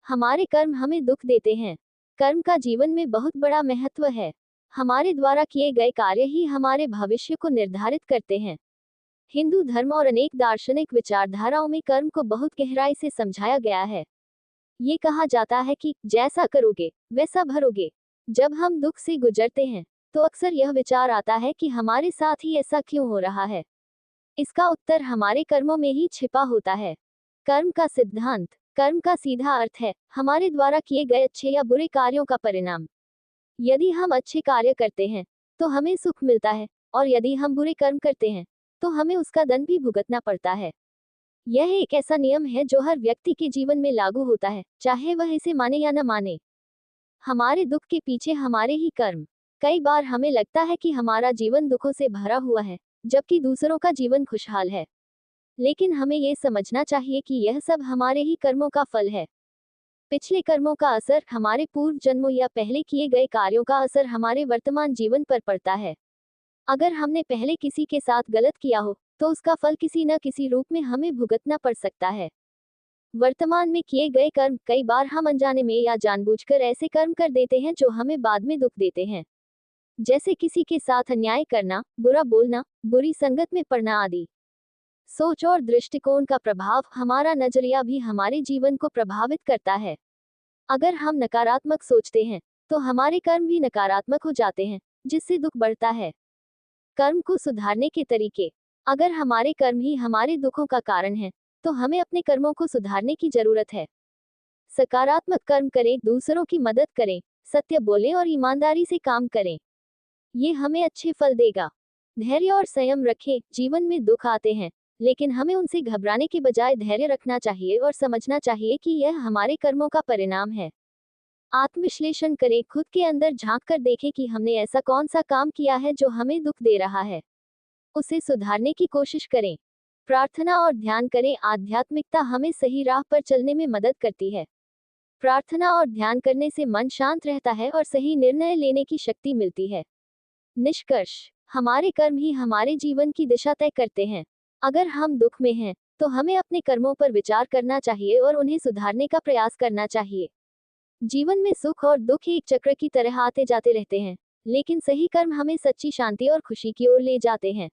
हमारे कर्म हमें दुख देते हैं। कर्म का जीवन में बहुत बड़ा महत्व है। हमारे द्वारा किए गए कार्य ही हमारे भविष्य को निर्धारित करते हैं। हिंदू धर्म और अनेक दार्शनिक विचारधाराओं में कर्म को बहुत गहराई से समझाया गया है। ये कहा जाता है कि जैसा करोगे वैसा भरोगे। जब हम दुख से गुजरते हैं तो अक्सर यह विचार आता है कि हमारे साथ ही ऐसा क्यों हो रहा है। इसका उत्तर हमारे कर्मों में ही छिपा होता है। कर्म का सिद्धांत। कर्म का सीधा अर्थ है हमारे द्वारा किए गए अच्छे या बुरे कार्यों का परिणाम। यदि हम अच्छे कार्य करते हैं तो हमें सुख मिलता है, और यदि हम बुरे कर्म करते हैं तो हमें उसका दंड भी भुगतना पड़ता है। यह एक ऐसा नियम है जो हर व्यक्ति के जीवन में लागू होता है, चाहे वह इसे माने या न माने। हमारे दुख के पीछे हमारे ही कर्म। कई बार हमें लगता है कि हमारा जीवन दुखों से भरा हुआ है, जबकि दूसरों का जीवन खुशहाल है। लेकिन हमें यह समझना चाहिए कि यह सब हमारे ही कर्मों का फल है। पिछले कर्मों का असर, हमारे पूर्व जन्मों या पहले किए गए कार्यों का असर हमारे वर्तमान जीवन पर पड़ता है। अगर हमने पहले किसी के साथ गलत किया हो तो उसका फल किसी न किसी रूप में हमें भुगतना पड़ सकता है। वर्तमान में किए गए कर्म, कई बार हम अनजाने में या जानबूझकर ऐसे कर्म कर देते हैं जो हमें बाद में दुख देते हैं। जैसे किसी के साथ अन्याय करना, बुरा बोलना, बुरी संगत में पड़ना आदि। सोच और दृष्टिकोण का प्रभाव। हमारा नजरिया भी हमारे जीवन को प्रभावित करता है। अगर हम नकारात्मक सोचते हैं तो हमारे कर्म भी नकारात्मक हो जाते हैं, जिससे दुख बढ़ता है। कर्म को सुधारने के तरीके। अगर हमारे कर्म ही हमारे दुखों का कारण है तो हमें अपने कर्मों को सुधारने की जरूरत है। सकारात्मक कर्म करें, दूसरों की मदद करें, सत्य बोलें और ईमानदारी से काम करें। ये हमें अच्छे फल देगा। धैर्य और संयम रखें। जीवन में दुख आते हैं, लेकिन हमें उनसे घबराने के बजाय धैर्य रखना चाहिए और समझना चाहिए कि यह हमारे कर्मों का परिणाम है। आत्मविश्लेषण करें। खुद के अंदर झांक कर देखें कि हमने ऐसा कौन सा काम किया है जो हमें दुख दे रहा है। उसे सुधारने की कोशिश करें। प्रार्थना और ध्यान करें। आध्यात्मिकता हमें सही राह पर चलने में मदद करती है। प्रार्थना और ध्यान करने से मन शांत रहता है और सही निर्णय लेने की शक्ति मिलती है। निष्कर्ष। हमारे कर्म ही हमारे जीवन की दिशा तय करते हैं। अगर हम दुख में हैं तो हमें अपने कर्मों पर विचार करना चाहिए और उन्हें सुधारने का प्रयास करना चाहिए। जीवन में सुख और दुख एक चक्र की तरह आते जाते रहते हैं, लेकिन सही कर्म हमें सच्ची शांति और खुशी की ओर ले जाते हैं।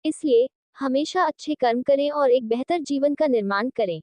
इसलिए हमेशा अच्छे कर्म करें और एक बेहतर जीवन का निर्माण करें।